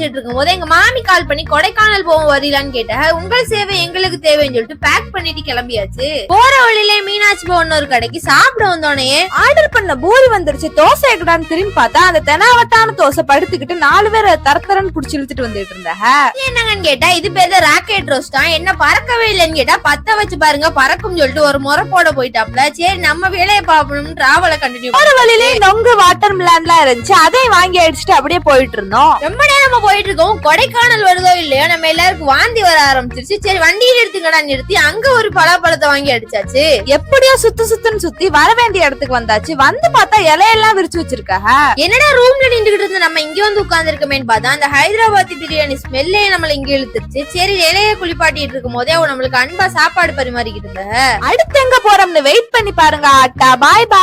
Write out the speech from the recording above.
நினைச்சிட்டு இருக்கும் போது எங்க மாமி கால் பண்ணி கொடைக்கானல் போவோம் வரலான்னு கேட்டாங்க. உங்கள் சேவை எங்களுக்கு தேவைன்னு சொல்லிட்டு பேக் பண்ணிட்டு கிளம்பியாச்சு. போற வழியிலே மீனாட்சி பவன் ஒரு கடைக்கு சாப்பிட வந்தோடனே ஆர்டர் பண்ண பூரி வந்துருச்சு. தோசை எக்கடான்னு திரும்பி பார்த்தா அந்த தெனாவட்டான தோசை படுத்துக்கிட்டு 4 பேரை தரத்தரன்னு புடிச்சு இழுத்துட்டு வந்துட்டு இருந்தாங்க. என்னங்கன்னு கேட்டா இது பேர் ராக்கெட் ரோஸ்டா, என்ன பறக்கவே இல்லைன்னு கேட்டா பத்த வச்சு பாருங்க பறக்கும் சொல்லிட்டு ஒரு முறை போட போயிட்டாப்ல. சரி நம்ம வேலையை பாப்போம் டிராவலை கண்டினியூ. போற வழியிலே நொங்கு வாட்டர் மிலான்லாம் இருந்துச்சு. அதையும் வாங்கி அடிச்சுட்டு அப்படியே போயிட்டு இருந்தோம். ரொம்ப நேரமா போயிட்டு இருக்கோம். கொடைக்கானல் வருதோ இல்லையோ நம்ம எல்லாருக்கும் வாந்தி வர ஆரம்பிச்சிருச்சு. சரி வண்டியில எடுத்துக்கடா நிறுத்தி அங்க ஒரு பலாப்பழத்தை வாங்கி அடிச்சாச்சு. எப்படியோ சுத்துன்னு சுத்தி வர வேண்டிய இடத்துக்கு வந்தாச்சு. வந்து பார்த்தா இலையெல்லாம் விரிச்சு வச்சிருக்காங்க. என்னடா ரூம்ல நின்றுகிட்டு இருந்து நம்ம இங்க வந்து உட்கார்ந்து இருக்கமேன்னு பார்த்தா அந்த ஹைதராபாத் பிரியாணி ஸ்மெல்லே நம்மள இங்க இழுத்துருச்சு. சரி இலைய குளிப்பாட்டிட்டு இருக்கும் போதே அவ நம்மளுக்கு அன்பா சாப்பாடு பரிமாறிக்கிட்டு இருந்த. அடுத்து எங்க போறோம்னு வெயிட் பண்ணி பாருங்க. ஆட்டா பாய் பாய்.